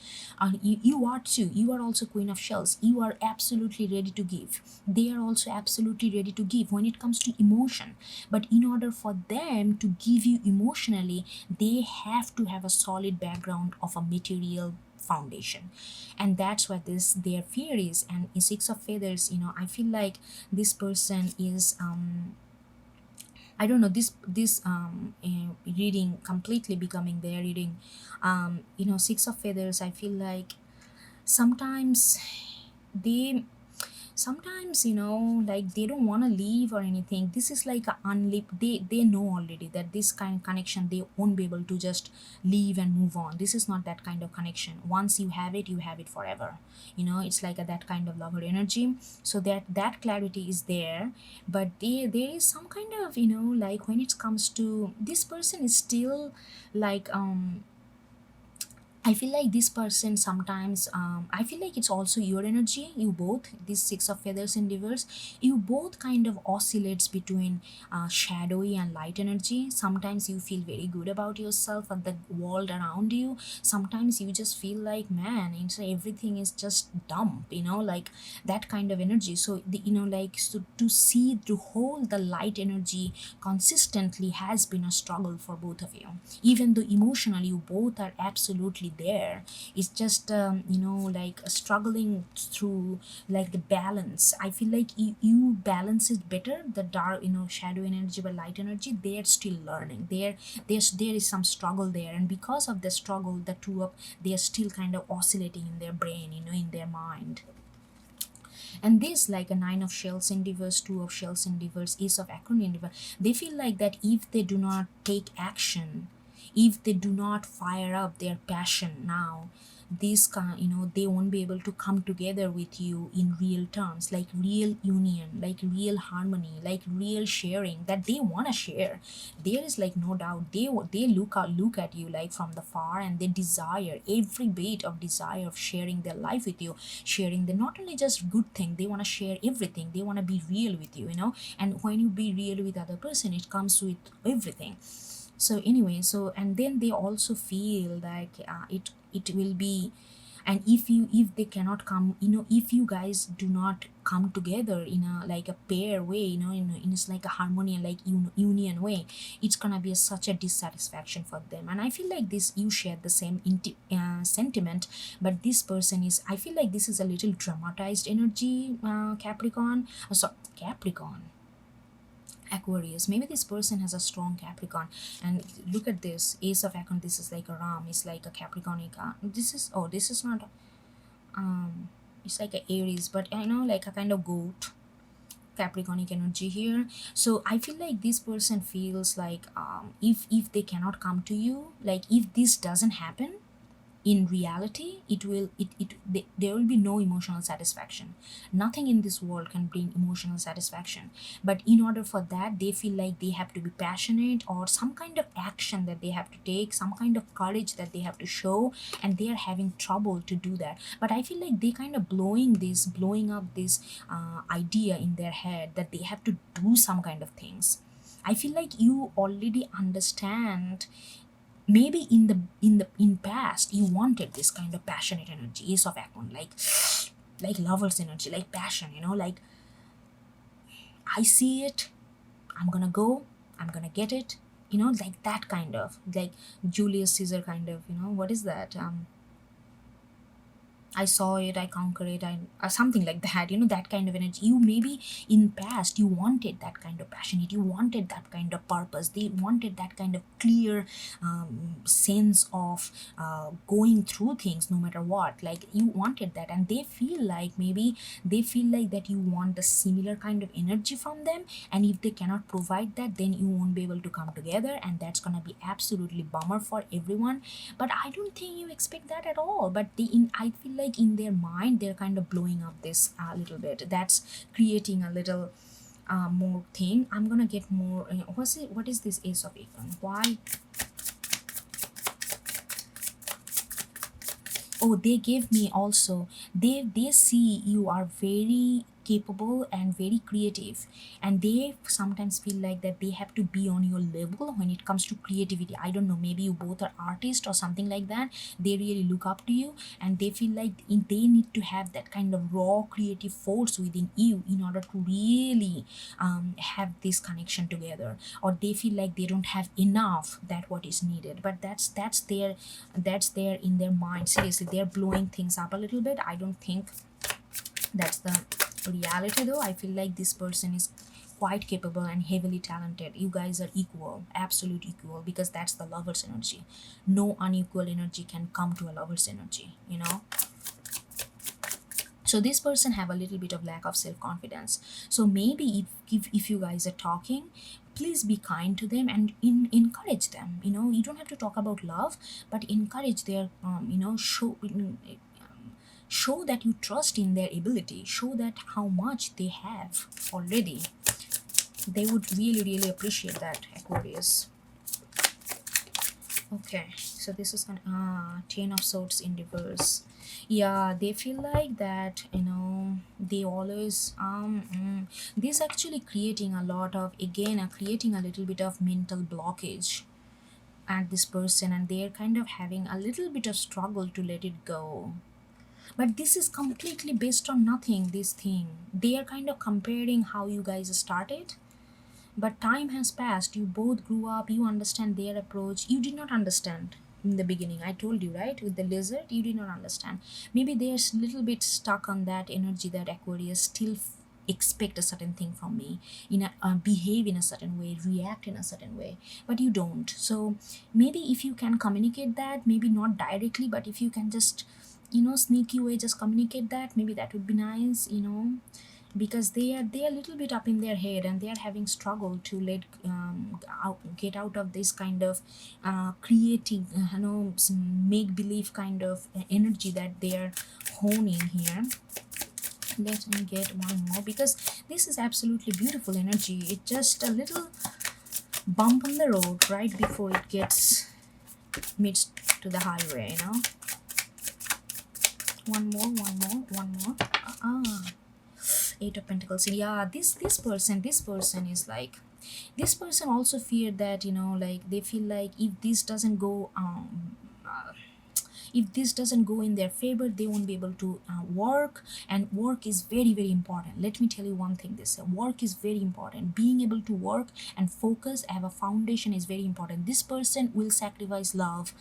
You are too, you are also queen of shells, you are absolutely ready to give, they are also absolutely ready to give when it comes to emotion. But in order for them to give you emotionally, they have to have a solid background of a material foundation, and that's what this their fear is. And in six of feathers, I feel like this person is I don't know, reading completely becoming their reading. Six of feathers, I feel like sometimes they like they don't want to leave or anything. This is like a unlip, they know already that this kind of connection they won't be able to just leave and move on. This is not that kind of connection. Once you have it, you have it forever. It's like that kind of lover energy. So that clarity is there. But there is some kind of, like when it comes to this person is still like I feel like this person sometimes, I feel like it's also your energy. You both, this six of feathers in reverse, you both kind of oscillates between shadowy and light energy. Sometimes you feel very good about yourself and the world around you. Sometimes you just feel like, man, everything is just dumb, like that kind of energy. So, like so to see, to hold the light energy consistently has been a struggle for both of you. Even though emotionally you both are absolutely there, it's just like struggling through like the balance. I feel like you balance it better, the dark, shadow energy but light energy. They're still learning, there is some struggle there, and because of the struggle, the two of they are still kind of oscillating in their brain, in their mind. And this, like a nine of shells in reverse, two of shells in reverse, ace of acorn in reverse, they feel like that if they do not take action, if they do not fire up their passion now, this kind, they won't be able to come together with you in real terms, like real union, like real harmony, like real sharing that they want to share. There is like no doubt they look at you like from the far, and they desire every bit of desire of sharing their life with you, sharing the not only just good thing, they want to share everything, they want to be real with you, and when you be real with other person, it comes with everything. So anyway, so and then they also feel like it will be, and if they cannot come, if you guys do not come together in a like a pair way, in it's like a harmony and like union way, it's gonna be such a dissatisfaction for them. And I feel like this, you share the same sentiment, but this person is, I feel like this is a little dramatized energy, Capricorn, so Capricorn, Aquarius. Maybe this person has a strong Capricorn. And look at this Ace of Acorn. This is like a Ram. It's like a Capricorn. This is, oh, this is not. It's like a Aries, but I know like a kind of goat. Capricornic energy here. So I feel like this person feels like if they cannot come to you, like if this doesn't happen, in reality there will be no emotional satisfaction. Nothing in this world can bring emotional satisfaction, but in order for that, they feel like they have to be passionate, or some kind of action that they have to take, some kind of courage that they have to show, and they are having trouble to do that. But I feel like they kind of blowing up this idea in their head that they have to do some kind of things. I feel like you already understand, maybe in past you wanted this kind of passionate energy, ace of acorn, like lovers energy, like passion, like I see it, I'm gonna go, I'm gonna get it, like that kind of, like Julius Caesar kind of, what is that, I saw it, I conquer it, something like that, that kind of energy. You maybe in past you wanted that kind of passionate, you wanted that kind of purpose, they wanted that kind of clear sense of going through things no matter what, like you wanted that, and they feel like, maybe they feel like that you want a similar kind of energy from them, and if they cannot provide that, then you won't be able to come together, and that's gonna be absolutely bummer for everyone. But I don't think you expect that at all. But I feel like in their mind they're kind of blowing up this a little bit, that's creating a little more thing. I'm gonna get more, what is this ace of acorn, why? Oh, they gave me also, they see you are very capable and very creative, and they sometimes feel like that they have to be on your level when it comes to creativity. I don't know, maybe you both are artists or something like that. They really look up to you, and they feel like they need to have that kind of raw creative force within you in order to really have this connection together, or they feel like they don't have enough that what is needed. But that's there in their mind. Seriously, they're blowing things up a little bit. I don't think that's the reality though. I feel like this person is quite capable and heavily talented. You guys are equal, absolute equal, because that's the lover's energy. No unequal energy can come to a lover's energy, you know. So this person have a little bit of lack of self-confidence. So maybe if you guys are talking, please be kind to them and encourage them. You know, you don't have to talk about love, but encourage their show that you trust in their ability, show that how much they have already. They would really appreciate that, Aquarius. Okay, so this is gonna 10 of swords in reverse. Yeah, they feel like that, you know, they always this actually creating a lot of, again, creating a little bit of mental blockage at this person, and they're kind of having a little bit of struggle to let it go. But this is completely based on nothing, this thing. They are kind of comparing how you guys started, but time has passed. You both grew up, you understand their approach. You did not understand in the beginning. I told you, right? With the lizard, you did not understand. Maybe they're a little bit stuck on that energy that Aquarius still expect a certain thing from me, in a behave in a certain way, react in a certain way, but you don't. So maybe if you can communicate that, maybe not directly, but if you can just, you know, sneaky way just communicate that, maybe that would be nice, you know, because they are a little bit up in their head, and they are having struggle to get out of this kind of creating, make believe kind of energy that they are honing here. Let me get one more, because this is absolutely beautiful energy. It's just a little bump on the road right before it gets meets to the highway, you know. One more. Eight of Pentacles. Yeah, this person is like, this person also feared that, you know, like they feel like if this doesn't go in their favor, they won't be able to work. And work is very important. Let me tell you one thing, this work is very important. Being able to work and focus, have a foundation, is very important. This person will sacrifice love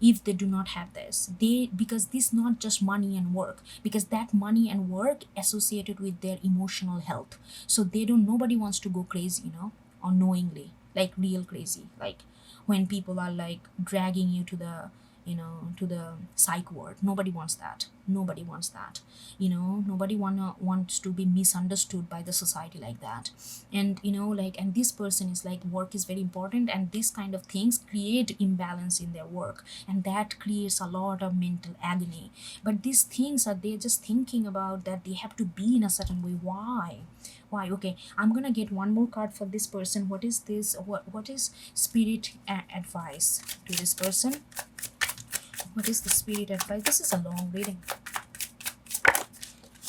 if they do not have this. They, because this not just money and work, because that money and work associated with their emotional health. So they don't, nobody wants to go crazy, you know, unknowingly, like real crazy, like when people are like dragging you to the, you know, to the psych ward. Nobody wants that. Nobody wants that, you know. Nobody wants to be misunderstood by the society like that. And you know, like, and this person is like, work is very important, and these kind of things create imbalance in their work, and that creates a lot of mental agony. But these things are, they're just thinking about that they have to be in a certain way. Why? Okay, I'm gonna get one more card for this person. What is this? What is spirit advice to this person? What is the spirit advice? This is a long reading.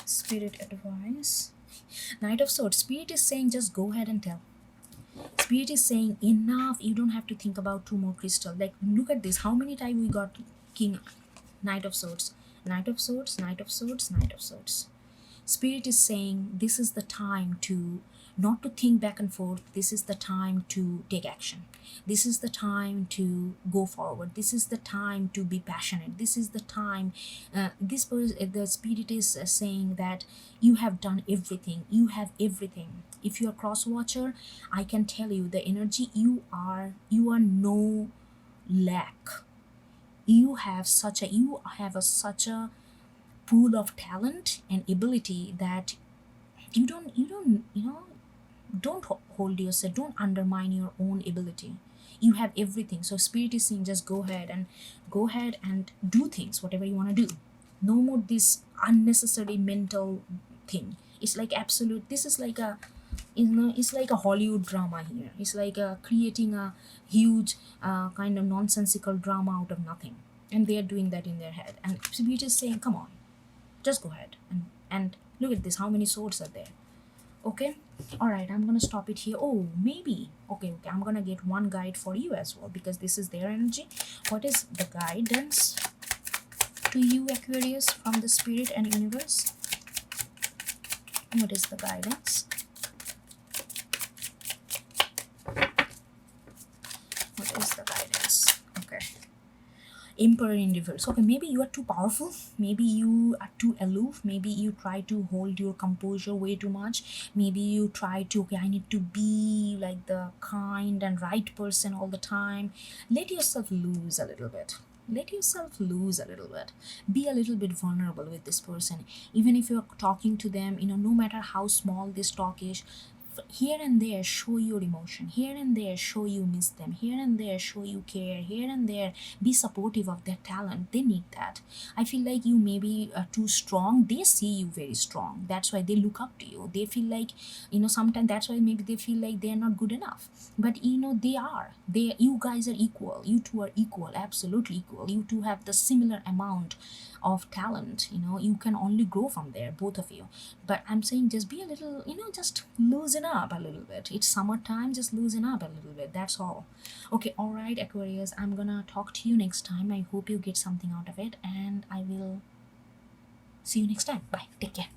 Spirit advice. Knight of Swords. Spirit is saying just go ahead and tell. Spirit is saying enough. You don't have to think about two more crystal. Like, look at this. How many times we got King, Knight of Swords, Knight of Swords, Knight of Swords, Knight of Swords. Spirit is saying this is the time to not to think back and forth. This is the time to take action. This is the time to go forward. This is the time to be passionate. This is the time. The spirit is saying that you have done everything. You have everything. If you are cross watcher, I can tell you the energy you are no lack. You have such a pool of talent and ability that you don't hold yourself, don't undermine your own ability. You have everything. So spirit is saying just go ahead and do things, whatever you want to do. No more this unnecessary mental thing. It's like absolute, this is like a, you know, it's like a Hollywood drama here. It's like creating a huge kind of nonsensical drama out of nothing. and they are doing that in their head, and so we're just saying, come on, just go ahead, and look at this, how many swords are there. Okay, all right, I'm gonna stop it here. Oh, maybe, okay, I'm gonna get one guide for you as well, because this is their energy. What is the guidance to you, Aquarius, from the spirit and universe? What is the guidance? What is the guidance? Okay, Emperor in reverse. Okay, maybe you are too powerful, maybe you are too aloof, maybe you try to hold your composure way too much, maybe you try to, okay, I need to be like the kind and right person all the time. Let yourself loose a little bit. Let yourself loose a little bit. Be a little bit vulnerable with this person. Even if you're talking to them, no matter how small this talk is, here and there show your emotion, here and there show you miss them, here and there show you care, here and there be supportive of their talent. They need that. I feel like you may be too strong, they see you very strong, that's why they look up to you. They feel like, sometimes that's why maybe they feel like they're not good enough, but they are. You guys are equal, you two are equal, absolutely equal. You two have the similar amount of talent. You can only grow from there, both of you. But I'm saying, just be a little, just loosen up a little bit. It's summertime, just loosen up a little bit, that's all. Okay, all right, Aquarius, I'm gonna talk to you next time. I hope you get something out of it, and I will see you next time. Bye, take care.